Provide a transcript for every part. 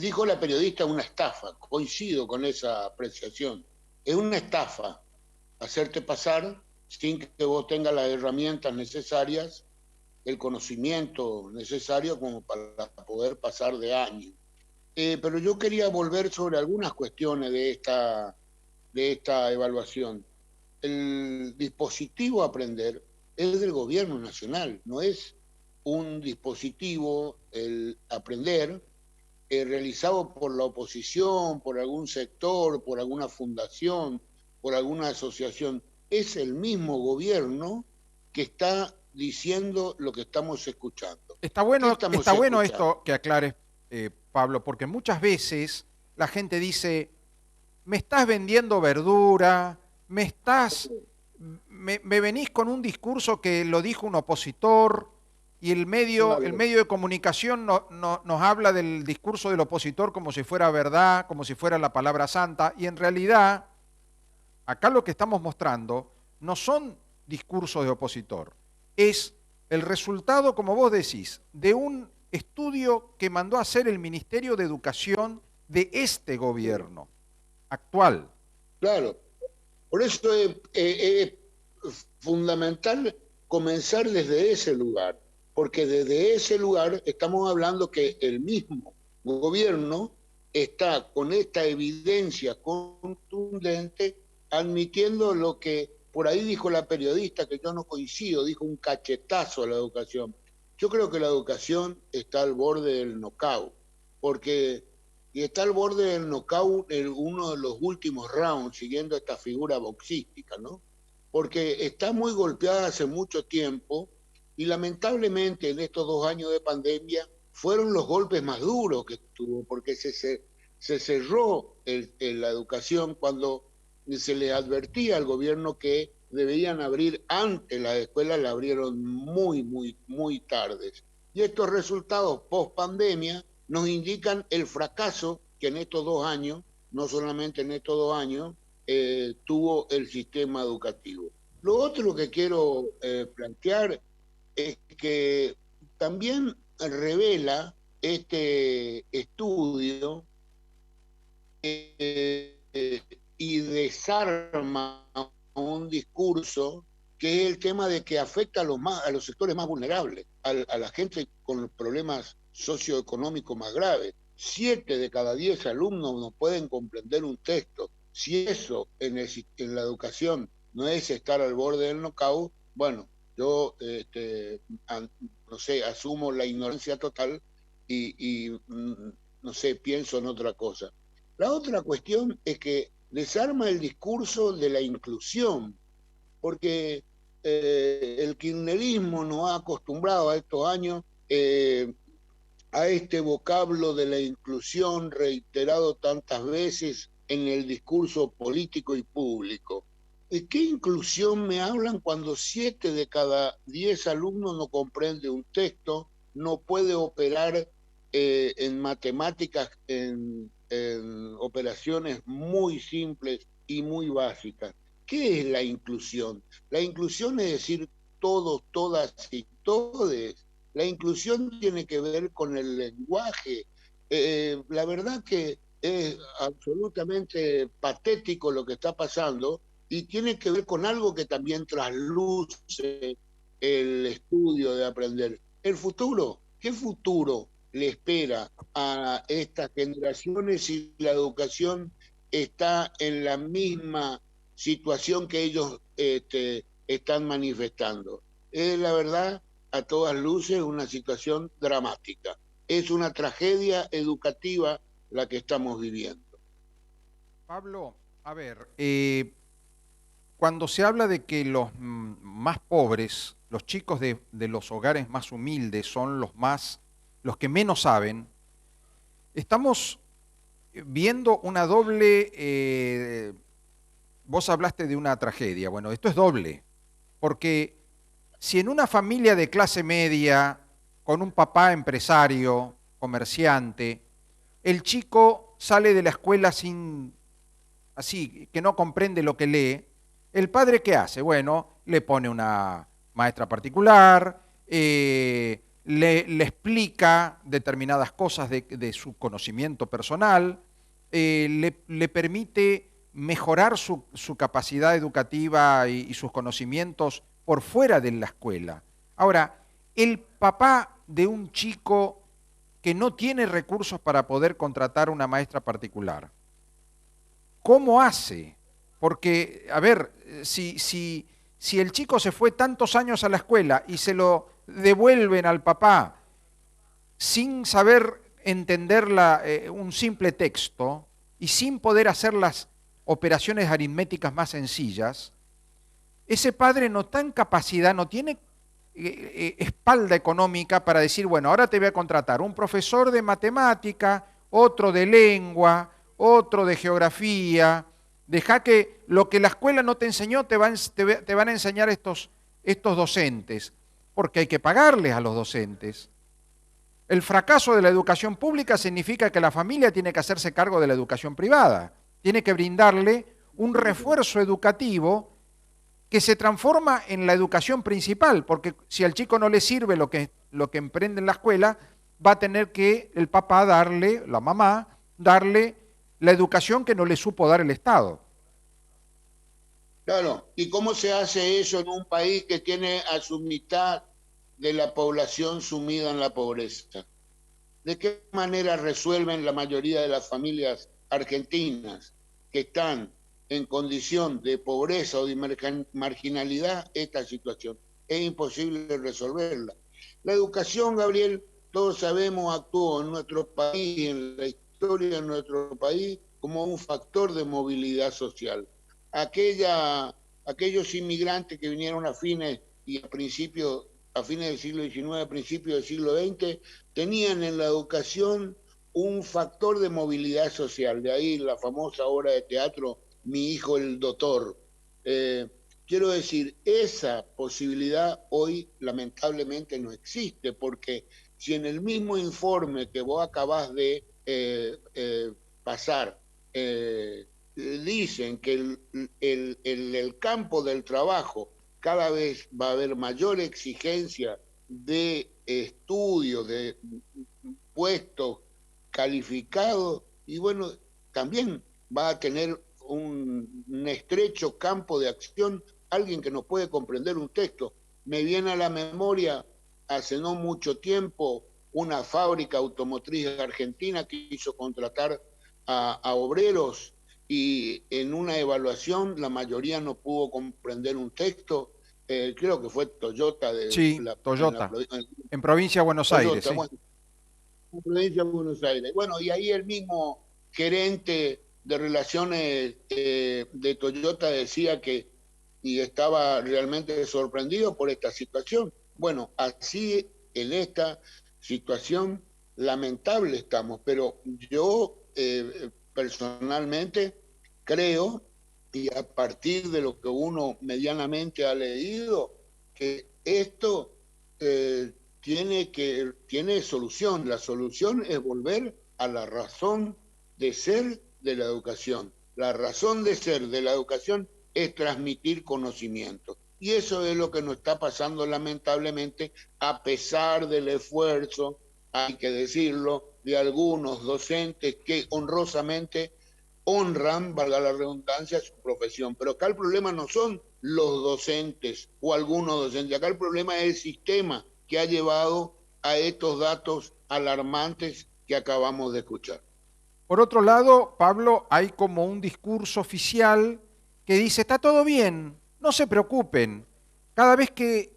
dijo la periodista, una estafa. Coincido con esa apreciación. Es una estafa hacerte pasar sin que vos tengas las herramientas necesarias, el conocimiento necesario como para poder pasar de año. Pero yo quería volver sobre algunas cuestiones de esta evaluación. El dispositivo a aprender es del gobierno nacional, no es un dispositivo, el aprender, realizado por la oposición, por algún sector, por alguna fundación, por alguna asociación. Es el mismo gobierno que está diciendo lo que estamos escuchando. ¿Qué Está estamos bueno escuchando? esto que aclares, Pablo, porque muchas veces la gente dice, me estás vendiendo verdura, me venís con un discurso que lo dijo un opositor y el Claro. medio de comunicación nos habla del discurso del opositor como si fuera verdad, como si fuera la palabra santa, y en realidad acá lo que estamos mostrando no son discursos de opositor, es el resultado, como vos decís, de un estudio que mandó a hacer el Ministerio de Educación de este gobierno actual. Claro, por eso es fundamental comenzar desde ese lugar, porque desde ese lugar estamos hablando que el mismo gobierno está con esta evidencia contundente admitiendo lo que por ahí dijo la periodista, que yo no coincido, dijo un cachetazo a la educación. Yo creo que la educación está al borde del knockout, porque y está al borde del knockout en uno de los últimos rounds, siguiendo esta figura boxística, ¿no? Porque está muy golpeada hace mucho tiempo y lamentablemente en estos 2 años de pandemia fueron los golpes más duros que tuvo, porque se cerró la educación cuando se le advertía al gobierno que debían abrir antes las escuelas, la abrieron muy tardes. Y estos resultados post pandemia nos indican el fracaso que en estos 2 años, no solamente en estos 2 años, tuvo el sistema educativo. Lo otro que quiero plantear es que también revela este estudio y desarma un discurso que es el tema de que afecta a los sectores más vulnerables, a la gente con problemas socioeconómicos más graves. 7 de cada 10 alumnos no pueden comprender un texto. Si eso en la educación no es estar al borde del knockout, bueno, yo no sé, asumo la ignorancia total y no sé, pienso en otra cosa. La otra cuestión es que desarma el discurso de la inclusión, porque el kirchnerismo nos ha acostumbrado a estos años a este vocablo de la inclusión reiterado tantas veces en el discurso político y público. ¿De qué inclusión me hablan cuando 7 de cada 10 alumnos no comprende un texto, no puede operar en matemáticas, en operaciones muy simples y muy básicas? ¿Qué es la inclusión? La inclusión es decir todos, todas y todes. La inclusión tiene que ver con el lenguaje. La verdad que es absolutamente patético lo que está pasando y tiene que ver con algo que también trasluce el estudio de aprender. El futuro, ¿qué futuro le espera a estas generaciones si la educación está en la misma situación que ellos están manifestando? Es la verdad a todas luces una situación dramática. Es una tragedia educativa la que estamos viviendo. Pablo, a ver, cuando se habla de que los más pobres, los chicos de los hogares más humildes son los que menos saben, estamos viendo una doble, vos hablaste de una tragedia, bueno, esto es doble, porque si en una familia de clase media, con un papá empresario, comerciante, el chico sale de la escuela sin, así, que no comprende lo que lee, ¿el padre qué hace? Bueno, le pone una maestra particular, le explica determinadas cosas de su conocimiento personal, le permite mejorar su capacidad educativa y sus conocimientos por fuera de la escuela. Ahora, el papá de un chico que no tiene recursos para poder contratar una maestra particular, ¿cómo hace? Porque, a ver, si el chico se fue tantos años a la escuela y se lo devuelven al papá sin saber entender un simple texto y sin poder hacer las operaciones aritméticas más sencillas, ese padre no está en capacidad, no tiene espalda económica para decir, bueno, ahora te voy a contratar un profesor de matemática, otro de lengua, otro de geografía. Deja que lo que la escuela no te enseñó te van a enseñar estos docentes, porque hay que pagarles a los docentes. El fracaso de la educación pública significa que la familia tiene que hacerse cargo de la educación privada, tiene que brindarle un refuerzo educativo que se transforma en la educación principal, porque si al chico no le sirve lo que emprende en la escuela, va a tener que el papá darle, la mamá, darle la educación que no le supo dar el Estado. Claro, ¿y cómo se hace eso en un país que tiene a su mitad de la población sumida en la pobreza? ¿De qué manera resuelven la mayoría de las familias argentinas que están en condición de pobreza o de marginalidad esta situación? Es imposible resolverla. La educación, Gabriel, todos sabemos, actuó en nuestro país, en la historia de nuestro país, como un factor de movilidad social. Aquellos inmigrantes que vinieron a fines del siglo XIX, a principios del siglo XX, tenían en la educación un factor de movilidad social. De ahí la famosa obra de teatro Mi hijo el doctor. Quiero decir, esa posibilidad hoy lamentablemente no existe, porque si en el mismo informe que vos acabás de pasar, dicen que el campo del trabajo cada vez va a haber mayor exigencia de estudios, de puestos calificados, y bueno, también va a tener un estrecho campo de acción alguien que no puede comprender un texto. Me viene a la memoria hace no mucho tiempo una fábrica automotriz argentina que hizo contratar a obreros y en una evaluación la mayoría no pudo comprender un texto. Creo que fue Toyota Sí, Toyota, en provincia de Buenos Aires. Sí. Bueno, en provincia de Buenos Aires. Bueno, y ahí el mismo gerente de relaciones de Toyota decía que y estaba realmente sorprendido por esta situación. Bueno, así en esta situación lamentable estamos, pero yo personalmente creo, y a partir de lo que uno medianamente ha leído, que esto tiene solución. La solución es volver a la razón de ser de la educación. La razón de ser de la educación es transmitir conocimiento. Y eso es lo que nos está pasando lamentablemente, a pesar del esfuerzo, hay que decirlo, de algunos docentes que honrosamente honran, valga la redundancia, su profesión. Pero acá el problema no son los docentes o algunos docentes, acá el problema es el sistema que ha llevado a estos datos alarmantes que acabamos de escuchar. Por otro lado, Pablo, hay como un discurso oficial que dice, está todo bien, no se preocupen. Cada vez que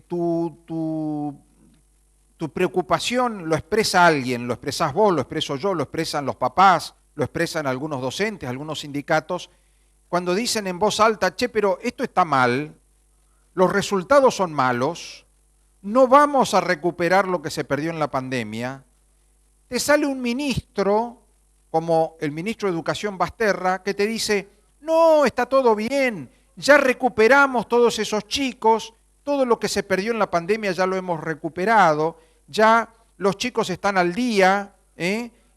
tu preocupación lo expresa alguien, lo expresás vos, lo expreso yo, lo expresan los papás, lo expresan algunos docentes, algunos sindicatos, cuando dicen en voz alta, che, pero esto está mal, los resultados son malos, no vamos a recuperar lo que se perdió en la pandemia, te sale un ministro, como el ministro de Educación Basterra, que te dice, no, está todo bien, ya recuperamos todos esos chicos, todo lo que se perdió en la pandemia ya lo hemos recuperado, ya los chicos están al día,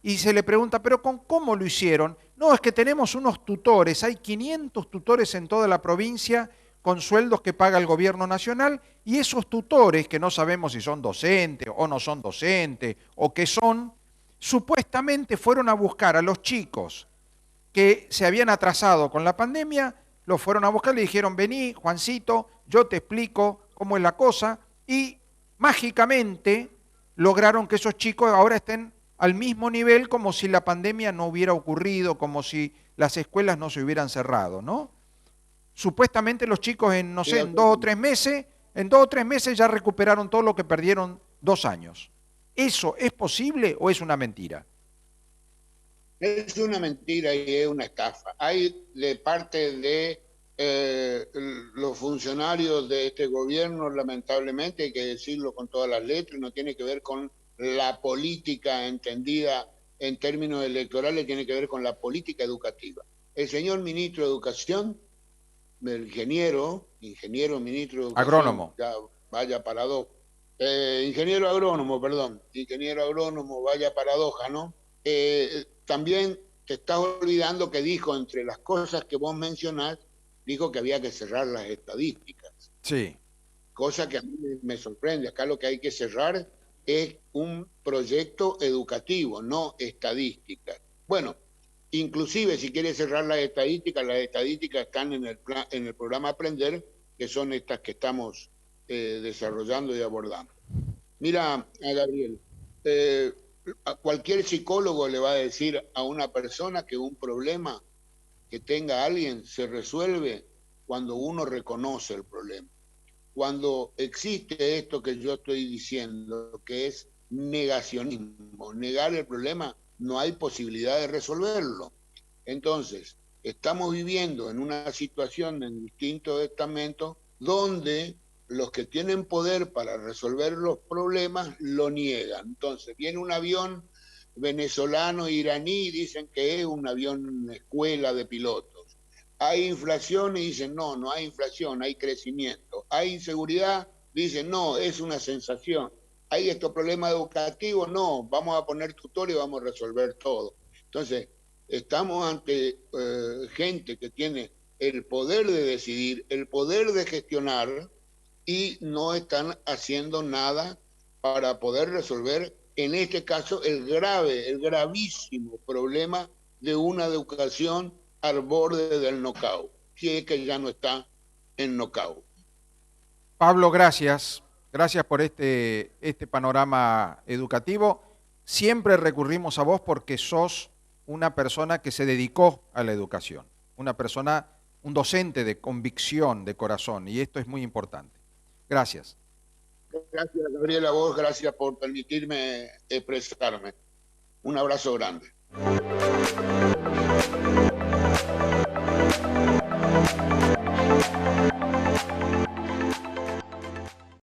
y se le pregunta, ¿pero cómo lo hicieron? No, es que tenemos unos tutores, hay 500 tutores en toda la provincia con sueldos que paga el gobierno nacional, y esos tutores, que no sabemos si son docentes o no son docentes, o qué son, supuestamente fueron a buscar a los chicos que se habían atrasado con la pandemia, los fueron a buscar, le dijeron, vení, Juancito, yo te explico cómo es la cosa, y mágicamente lograron que esos chicos ahora estén al mismo nivel como si la pandemia no hubiera ocurrido, como si las escuelas no se hubieran cerrado, ¿no? Supuestamente los chicos en, no sé, en 2 o 3 meses ya recuperaron todo lo que perdieron 2 años. ¿Eso es posible o es una mentira? Es una mentira y es una estafa. Hay de parte de los funcionarios de este gobierno, lamentablemente, hay que decirlo con todas las letras, no tiene que ver con la política entendida en términos electorales, tiene que ver con la política educativa. El señor ministro de Educación, el ingeniero ministro de Educación, Agrónomo. ya vaya paradoja, ingeniero agrónomo, vaya paradoja, ¿no? También te estás olvidando que dijo, entre las cosas que vos mencionás, dijo que había que cerrar las estadísticas. Sí. Cosa que a mí me sorprende. Acá lo que hay que cerrar es un proyecto educativo, no estadísticas. Bueno, inclusive si quieres cerrar las estadísticas están en el programa Aprender, que son estas que estamos desarrollando y abordando. Mira, a Gabriel, a cualquier psicólogo le va a decir a una persona que un problema que tenga alguien se resuelve cuando uno reconoce el problema. Cuando existe esto que yo estoy diciendo, que es negacionismo, negar el problema, no hay posibilidad de resolverlo. Entonces, estamos viviendo en una situación en distintos estamentos donde los que tienen poder para resolver los problemas lo niegan. Entonces, viene un avión venezolano, iraní, y dicen que es un avión escuela de pilotos. Hay inflación y dicen, no, no hay inflación, hay crecimiento. Hay inseguridad, dicen, no, es una sensación. Hay estos problemas educativos, no, vamos a poner tutores y vamos a resolver todo. Entonces, estamos ante gente que tiene el poder de decidir, el poder de gestionar, y no están haciendo nada para poder resolver, en este caso, el gravísimo problema de una educación al borde del knockout, si es que ya no está en knockout. Pablo, gracias. Gracias por este panorama educativo. Siempre recurrimos a vos porque sos una persona que se dedicó a la educación, una persona, un docente de convicción, de corazón, y esto es muy importante. Gracias. Gracias, Gabriela, a vos, gracias por permitirme expresarme. Un abrazo grande.